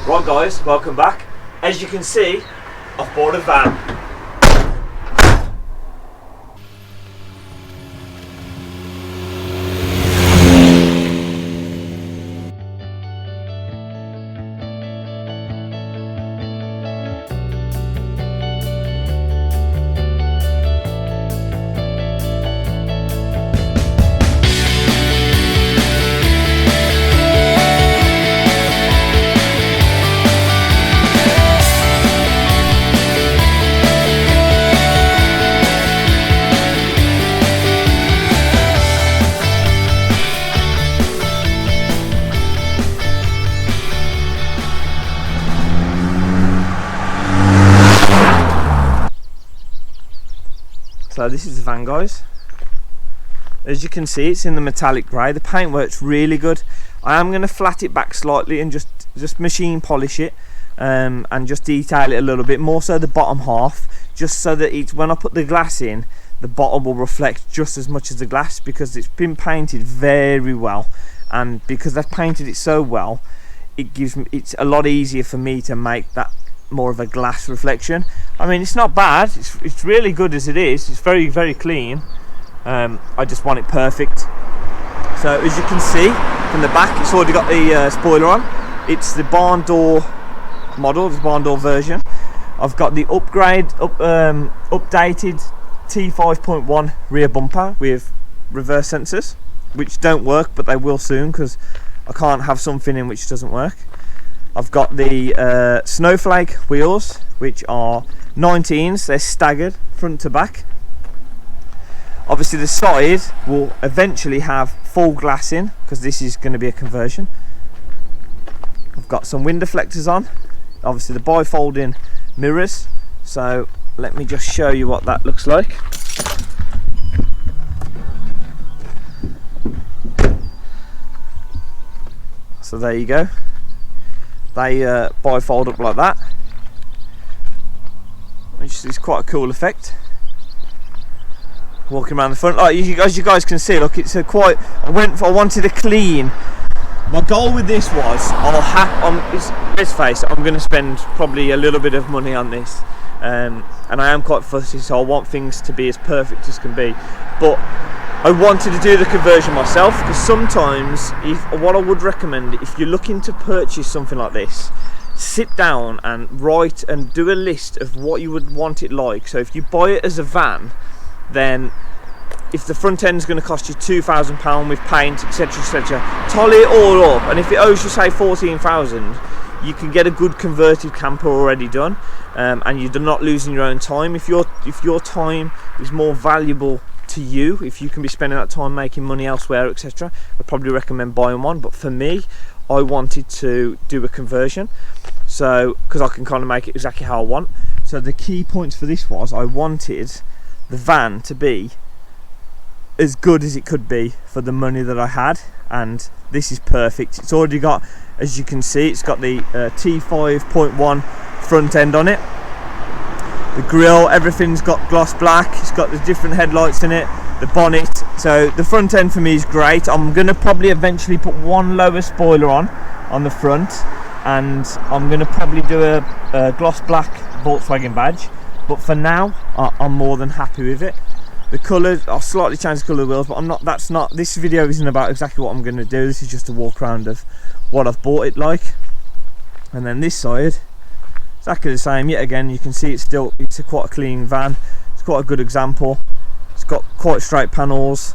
Right guys, welcome back. As you can see, I've bought a van. So this is the van, guys. As you can see, it's in the metallic grey. The paint works really good. I am going to flat it back slightly and just machine polish it and just detail it a little bit more, so the bottom half, just so that when I put the glass in, the bottom will reflect just as much as the glass, because it's been painted very well, and because I've painted it so well, it's a lot easier for me to make that more of a glass reflection. I mean, it's not bad, it's really good as it is. It's very, very clean. I just want it perfect. So as you can see from the back, it's already got the spoiler on. It's the barn door model, the barn door version. I've got the updated T5.1 rear bumper with reverse sensors, which don't work, but they will soon, because I can't have something in which doesn't work. I've got the snowflake wheels, which are 19s. They're staggered front to back. Obviously the side will eventually have full glass in, because this is going to be a conversion. I've got some wind deflectors on, obviously the bifolding mirrors. So let me just show you what that looks like. So there you go. They bifold up like that, which is quite a cool effect. Walking around the front, like as you guys can see, look, it's a quite. I wanted a clean. My goal with this was, let's face it, I'm going to spend probably a little bit of money on this, and I am quite fussy, so I want things to be as perfect as can be. But I wanted to do the conversion myself, because sometimes, what I would recommend, if you're looking to purchase something like this, sit down and write and do a list of what you would want it like. So if you buy it as a van, then if the front end is going to cost you £2,000 with paint, etc, etc, tally it all up, and if it owes you say 14,000, you can get a good converted camper already done, and you're not losing your own time. If your time is more valuable to you, if you can be spending that time making money elsewhere, etc, I'd probably recommend buying one. But for me, I wanted to do a conversion, so because I can kind of make it exactly how I want. So the key points for this was, I wanted the van to be as good as it could be for the money that I had, and this is perfect. It's already got, as you can see, it's got the T5.1 front end on it. The grille, everything's got gloss black. It's got the different headlights in it, the bonnet. So the front end for me is great. I'm going to probably eventually put one lower spoiler on the front, and I'm going to probably do a gloss black Volkswagen badge. But for now, I'm more than happy with it. The colours, I'll slightly change the colour of the wheels, but I'm not. That's not. This video isn't about exactly what I'm going to do. This is just a walk around of what I've bought it like. And then this side, exactly the same. Yet again, you can see it's quite a clean van. It's quite a good example. It's got quite straight panels.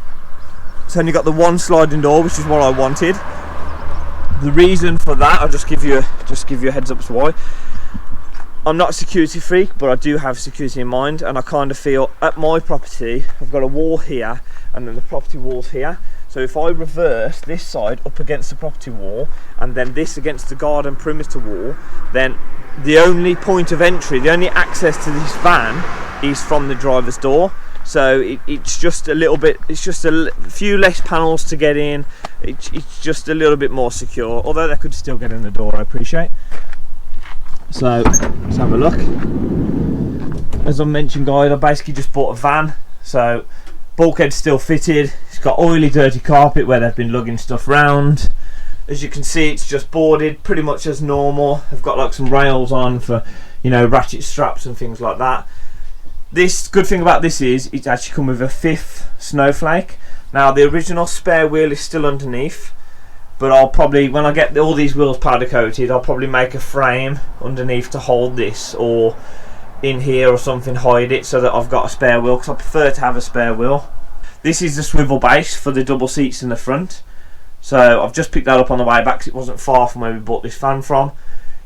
It's only got the one sliding door, which is what I wanted. The reason for that, I'll just give you a heads up as to why. I'm not a security freak, but I do have security in mind, and I kind of feel at my property, I've got a wall here, and then the property wall's here. So if I reverse this side up against the property wall, and then this against the garden perimeter wall, then the only point of entry, the only access to this van is from the driver's door. So it's just a little bit, it's just a few less panels to get in. It's just a little bit more secure, although they could still get in the door, I appreciate. So let's have a look. As I mentioned, guys, I basically just bought a van. So bulkhead's still fitted. It's got oily, dirty carpet where they've been lugging stuff round. As you can see, it's just boarded pretty much as normal. I've got like some rails on for, you know, ratchet straps and things like that. This good thing about this is it's actually come with a 5th snowflake. Now the original spare wheel is still underneath, but I'll probably, when I get all these wheels powder coated, I'll probably make a frame underneath to hold this, or in here or something, hide it so that I've got a spare wheel, because I prefer to have a spare wheel. This is the swivel base for the double seats in the front. So I've just picked that up on the way back because it wasn't far from where we bought this van from.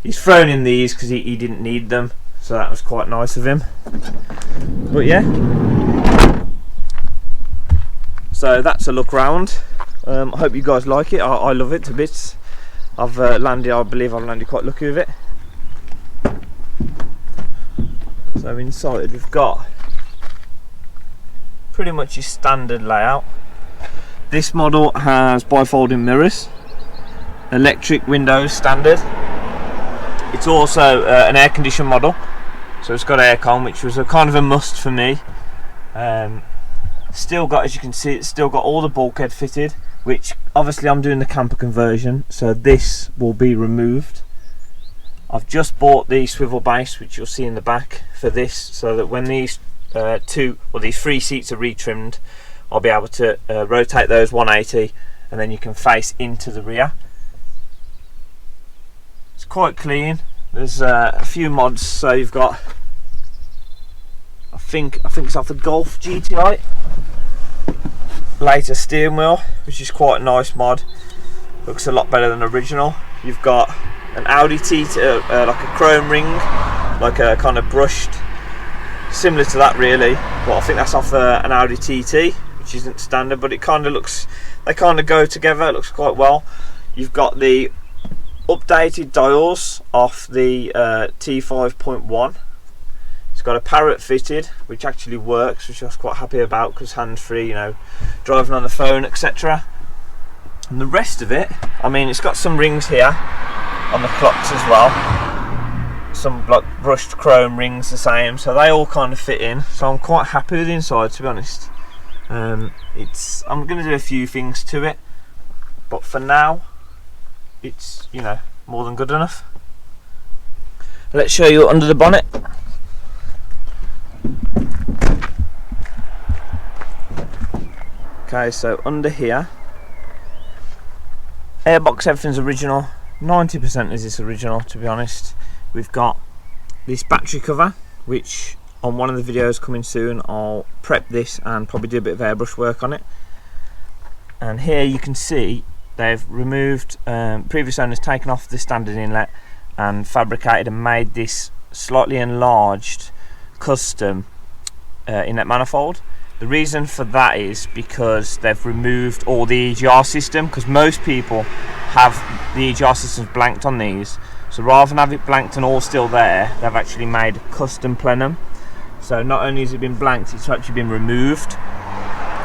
He's thrown in these because he didn't need them, so that was quite nice of him. But yeah, so that's a look round. I hope you guys like it. I love it to bits. I believe I've landed quite lucky with it. So inside we've got pretty much your standard layout. This model has bifolding mirrors, electric windows standard. It's also an air conditioned model, so it's got aircon, which was a kind of a must for me. Still got, as you can see, it's still got all the bulkhead fitted, which obviously I'm doing the camper conversion, so this will be removed. I've just bought the swivel base, which you'll see in the back for this, so that when these these 3 seats are retrimmed, I'll be able to rotate those 180, and then you can face into the rear. It's quite clean. There's a few mods, so you've got, I think it's off the Golf GTI later steering wheel, which is quite a nice mod. Looks a lot better than original. You've got an Audi TT, like a chrome ring, like a kind of brushed, similar to that really, but I think that's off an Audi TT, which isn't standard, but it kind of looks, they kind of go together. It looks quite well. You've got the updated dials off the T5.1. It's got a parrot fitted, which actually works, which I was quite happy about, because hands-free, you know, driving on the phone, etc. And the rest of it, I mean, it's got some rings here on the clocks as well, some like brushed chrome rings the same, so they all kind of fit in. So I'm quite happy with the inside, to be honest. I'm going to do a few things to it, but for now it's, you know, more than good enough. Let's show you under the bonnet. Okay, so under here, airbox, everything's original. 90% is this original, to be honest. We've got this battery cover, which on one of the videos coming soon I'll prep this and probably do a bit of airbrush work on it. And here you can see they've removed, previous owners taken off the standard inlet and fabricated and made this slightly enlarged custom inlet manifold. The reason for that is because they've removed all the EGR system, because most people have the EGR systems blanked on these. So rather than have it blanked and all still there, they've actually made a custom plenum. So not only has it been blanked, it's actually been removed.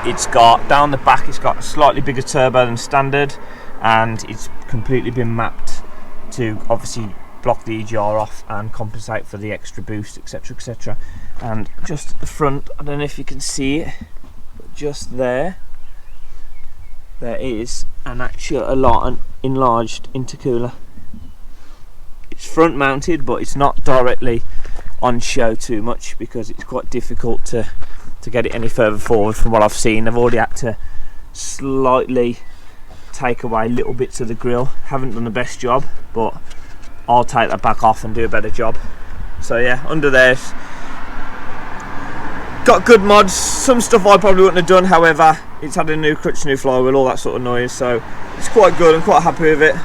It's got, down the back, it's got a slightly bigger turbo than standard, and it's completely been mapped to obviously block the EGR off and compensate for the extra boost, etc, etc. And just at the front, I don't know if you can see it, but just there is an enlarged intercooler. It's front mounted, but it's not directly on show too much, because it's quite difficult to get it any further forward. From what I've seen, they've already had to slightly take away little bits of the grille. Haven't done the best job, but I'll take that back off and do a better job. So yeah, under there's got good mods. Some stuff I probably wouldn't have done, however it's had a new crutch, new flywheel, all that sort of noise, so it's quite good. I'm quite happy with it.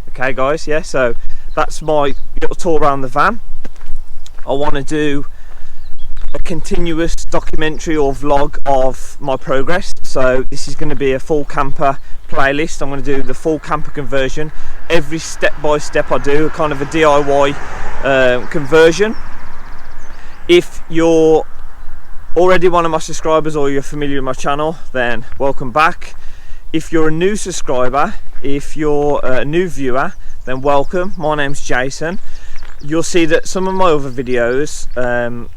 Okay guys, yeah, so that's my little tour around the van. I want to do a continuous documentary or vlog of my progress, so this is going to be a full camper playlist. I'm going to do the full camper conversion, every step by step I do, kind of a DIY conversion. If you're already one of my subscribers or you're familiar with my channel, then welcome back. If you're a new subscriber, if you're a new viewer, then welcome. My name's Jason. You'll see that some of my other videos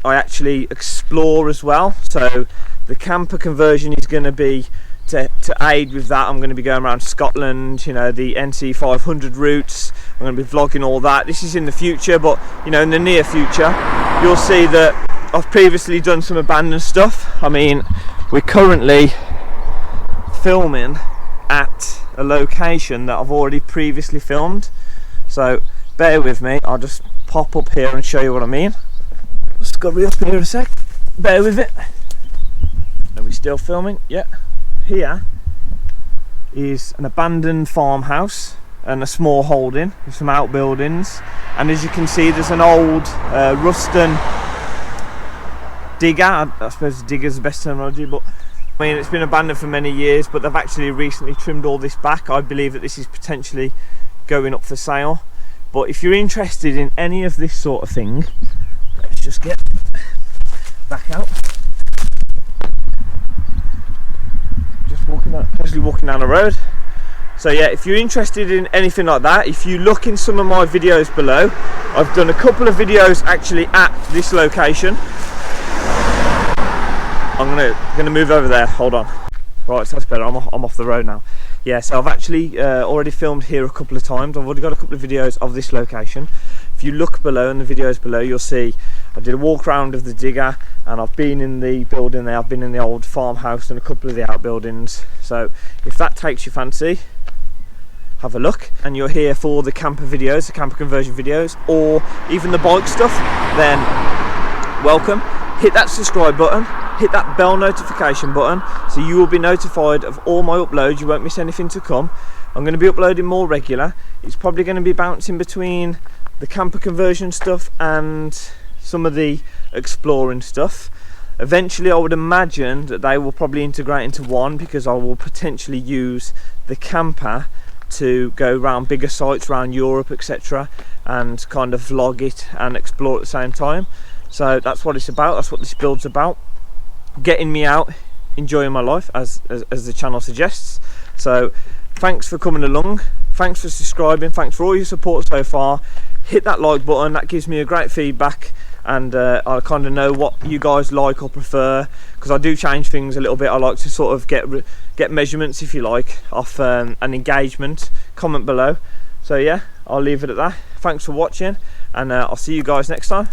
I actually explore as well. So the camper conversion is going to be to to aid with that, I'm going to be going around Scotland, you know, the NC 500 routes. I'm going to be vlogging all that. This is in the future, but you know, in the near future you'll see that I've previously done some abandoned stuff. I mean, we're currently filming at a location that I've already previously filmed, so bear with me. I'll just pop up here and show you what I mean. Let's scurry up here a sec, bear with it. Are we still filming? Yeah. Here is an abandoned farmhouse and a small holding with some outbuildings, and as you can see there's an old Ruston digger. I suppose digger is the best terminology, but I mean, it's been abandoned for many years, but they've actually recently trimmed all this back. I believe that this is potentially going up for sale, but if you're interested in any of this sort of thing, let's just get back out. Walking down the road. So yeah, if you're interested in anything like that, if you look in some of my videos below, I've done a couple of videos actually at this location. I'm gonna move over there, hold on. Right, so that's better. I'm off the road now. Yeah, so I've actually already filmed here a couple of times. I've already got a couple of videos of this location. If you look below in the videos below, you'll see I did a walk around of the digger, and I've been in the building there. I've been in the old farmhouse and a couple of the outbuildings. So if that takes your fancy, have a look. And you're here for the camper videos, the camper conversion videos, or even the bike stuff, then welcome. Hit that subscribe button, hit that bell notification button, so you will be notified of all my uploads. You won't miss anything to come. I'm going to be uploading more regular. It's probably going to be bouncing between the camper conversion stuff and some of the exploring stuff. Eventually I would imagine that they will probably integrate into one, because I will potentially use the camper to go around bigger sites around Europe, etc., and kind of vlog it and explore at the same time. So that's what it's about, that's what this build's about, getting me out, enjoying my life, as the channel suggests. So thanks for coming along, thanks for subscribing, thanks for all your support so far. Hit that like button, that gives me a great feedback, and I kind of know what you guys like or prefer, because I do change things a little bit. I like to sort of get measurements, if you like, off an engagement. Comment below. So yeah, I'll leave it at that. Thanks for watching, and I'll see you guys next time.